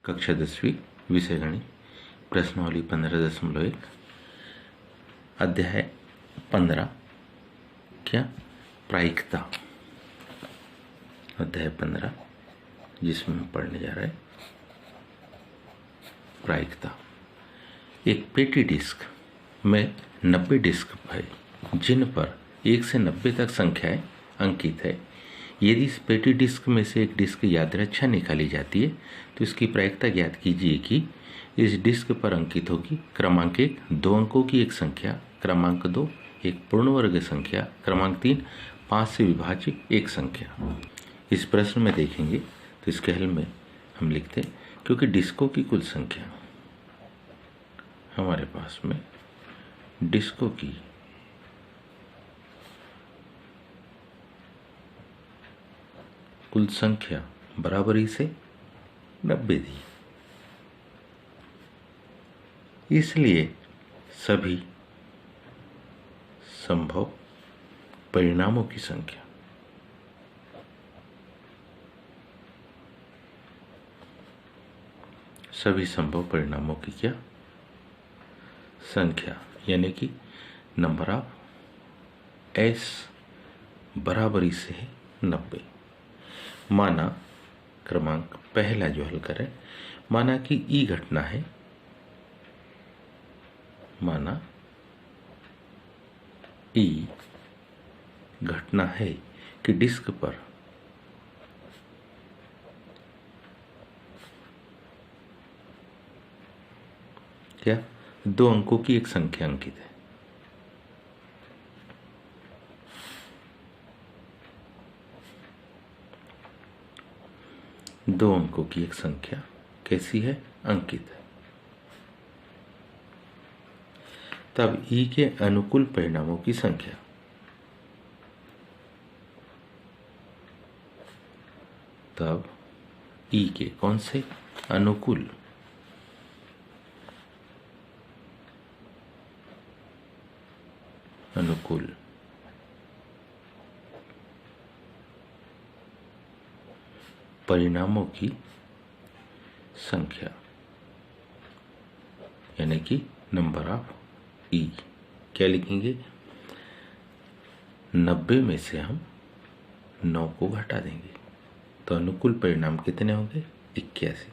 कक्षा 10वीं विषय गणित प्रश्नावली 15.1 अध्याय 15 क्या प्रायिकता। अध्याय 15 जिसमें हम पढ़ने जा रहे हैं प्रायिकता। एक पेटी डिस्क में 90 डिस्क है जिन पर 1 से 90 तक संख्याएं अंकित है। यदि इस पेटी डिस्क में से एक डिस्क यादृच्छा निकाली जाती है तो इसकी प्रायिकता ज्ञात कीजिए कि इस डिस्क पर अंकित होगी क्रमांक 1 2 अंकों की एक संख्या, क्रमांक 2 एक पूर्ण वर्ग संख्या, क्रमांक 3 5 से विभाजित एक संख्या। इस प्रश्न में देखेंगे तो इसके हल में हम लिखते हैं क्योंकि डिस्कों की कुल संख्या हमारे पास में डिस्कों की कुल संख्या बराबरी से 90 दी, इसलिए सभी संभव परिणामों की संख्या क्या संख्या यानी कि नंबर ऑफ एस बराबरी से है 90। माना क्रमांक पहला जो हल करें, माना कि ई घटना है, माना ई घटना है कि डिस्क पर क्या 2 अंकों की एक संख्या अंकित है। दो अंकों की एक संख्या कैसी है? अंकित है। तब ई के अनुकूल परिणामों की संख्या ई के कौन से अनुकूल परिणामों की संख्या यानी कि नंबर ऑफ ई क्या लिखेंगे? 90 में से हम 9 को घटा देंगे तो अनुकूल परिणाम कितने होंगे? 81।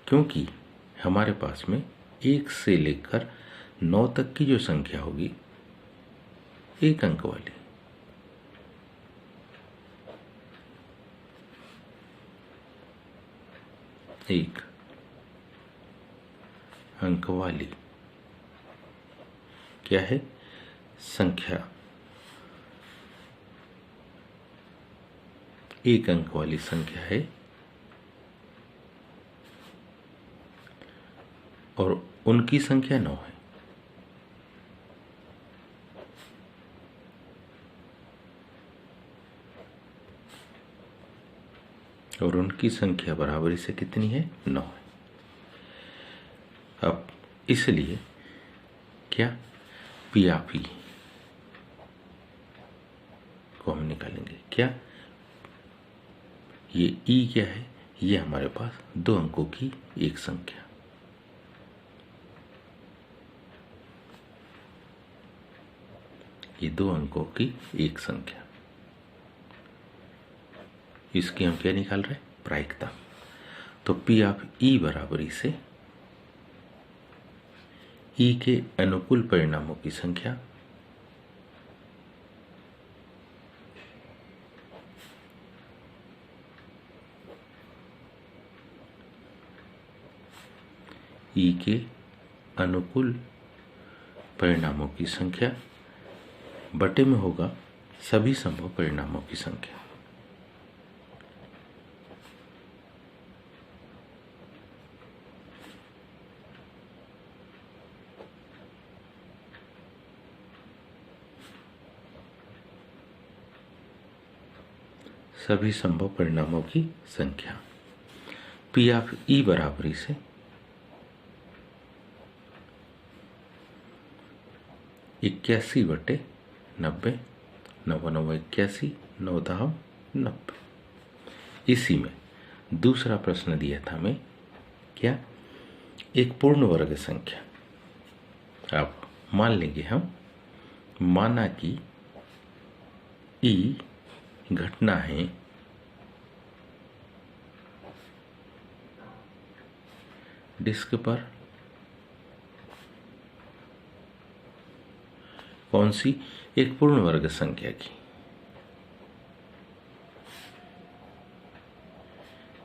क्योंकि हमारे पास में 1 से लेकर 9 तक की जो संख्या होगी एक अंक वाली, एक अंक वाली क्या है? संख्या एक अंक वाली संख्या है और उनकी संख्या 9 है। और उनकी संख्या बराबरी से कितनी है? 9 है। अब इसलिए क्या पी ऑफ ई को हम निकालेंगे। क्या ये ई क्या है? ये हमारे पास 2 अंकों की एक संख्या, ये 2 अंकों की एक संख्या, इसकी हम क्या निकाल रहे हैं? प्रायिकता। तो पी ऑफ ई बराबरी से ई के अनुकूल परिणामों की संख्या ई के अनुकूल परिणामों की संख्या बटे में होगा सभी संभव परिणामों की संख्या। सभी संभव परिणामों की संख्या पी ऑफ ई बराबरी से 81 बटे 90, 9 9 81, 9 10 90। इसी में दूसरा प्रश्न दिया था हमें क्या, एक पूर्ण वर्ग संख्या। अब मान लेंगे हम, माना कि ई घटना है डिस्क पर, कौन सी, एक पूर्ण वर्ग संख्या की,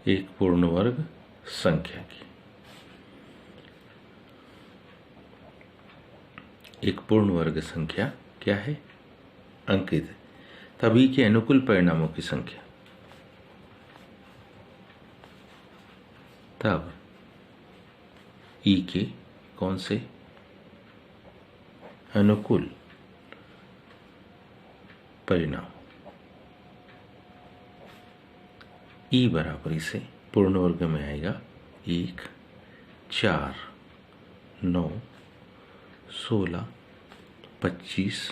एक पूर्ण वर्ग संख्या की, एक पूर्ण वर्ग संख्या क्या है, अंकित है, तभी के अनुकूल परिणामों की संख्या, तब ई के कौन से अनुकूल परिणाम, ई बराबर इसे पूर्ण वर्ग में आएगा 1, 4, 9, 16, 25,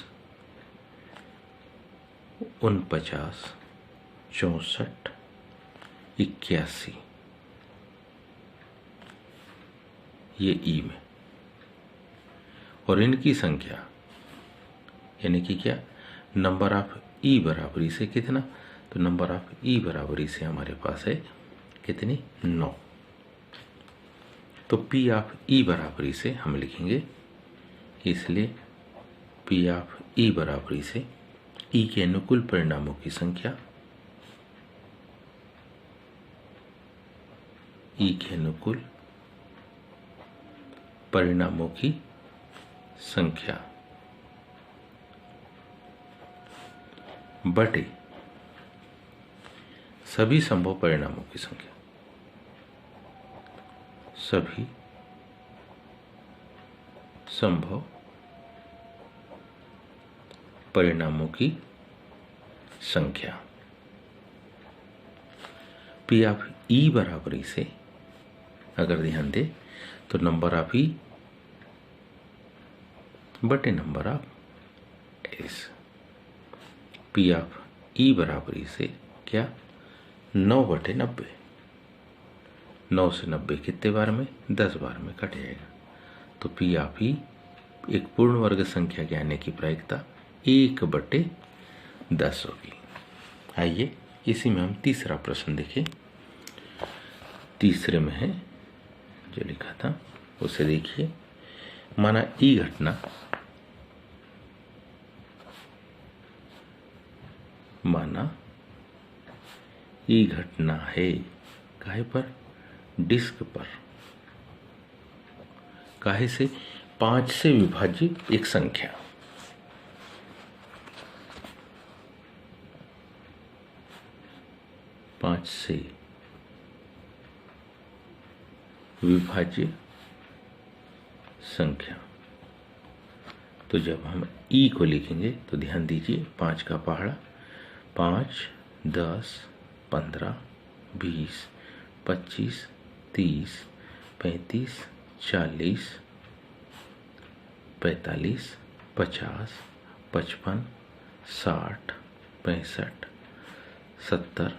49, 64, 81, ये ई में, और इनकी संख्या यानी कि क्या, नंबर ऑफ ई बराबरी से कितना, तो नंबर ऑफ ई बराबरी से हमारे पास है कितनी, 9। तो पी ऑफ ई बराबरी से हम लिखेंगे, इसलिए पी ऑफ ई बराबरी से ई के अनुकूल परिणामों की संख्या, ई के अनुकूल परिणामों की संख्या बटे सभी संभव परिणामों की संख्या, सभी संभव परिणामों की संख्या। पी ऑफ ई बराबरी से अगर ध्यान दे तो नंबर ऑफ ई बटे number of S, P of E बराबरी से क्या, 9 बटे 90, 9 से 90 कितने बार में, 10 बार में कट जाएगा, तो पी ऑफ ई एक पूर्ण वर्ग संख्या के आने की प्रायिकता 1 बटे 10 होगी। आइए इसी में हम तीसरा प्रश्न देखें। तीसरे में है जो लिखा था उसे देखिए, माना ई घटना, माना ई घटना है काहे पर, डिस्क पर, काहे से, 5 से विभाजित एक संख्या, 5 से विभाज्य संख्या। तो जब हम ई को लिखेंगे तो ध्यान दीजिए, 5 का पहाड़ा, 5, 10, 15, 20, 25, 30, 35, 40, 45, 50, 55, 60, 65, 70,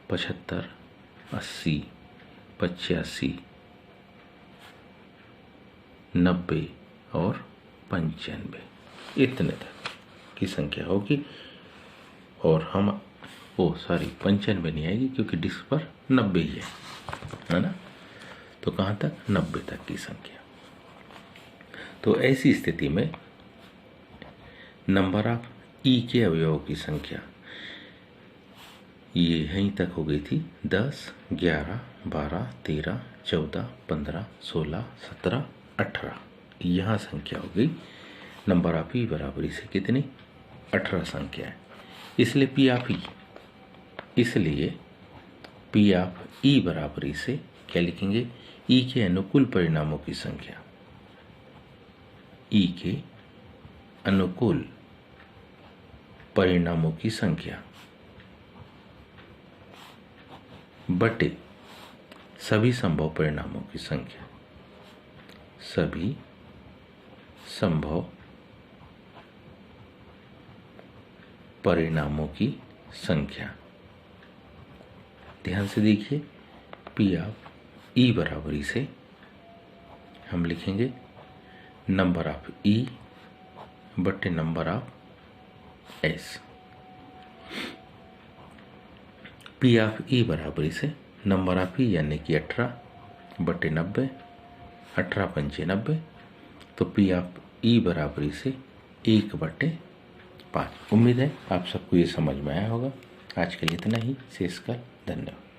75, 80, 85, 90 और 95, इतने तक की संख्या होगी। और हम 95 नहीं आएगी क्योंकि डिस्क पर 90 ही है ना, तो कहाँ तक, 90 तक की संख्या। तो ऐसी स्थिति में नंबर ऑफ ई के अवयवों की संख्या ये यहीं तक हो गई थी, 10, 11, 12, 13, 14, 15, 16, 17, 18, यहाँ संख्या हो गई नंबर ऑफ ई बराबरी से कितनी, 18 संख्या है। इसलिए पी ऑफ ई, इसलिए पी ऑफ ई बराबरी से क्या लिखेंगे, ई के अनुकूल परिणामों की संख्या, ई के अनुकूल परिणामों की संख्या बटे सभी संभव परिणामों की संख्या, सभी संभव परिणामों की संख्या। ध्यान से देखिए, पी ऑफ ई बराबरी से हम लिखेंगे नंबर ऑफ ई बटे number of S. P of E बराबरी से नंबर ऑफ ई यानी कि 18 बटे 90, 18 पंचे 90, तो पी ऑफ ई बराबरी से 1/5। उम्मीद है आप सबको ये समझ में आया होगा। आज के लिए इतना ही। शेष का धन्यवाद।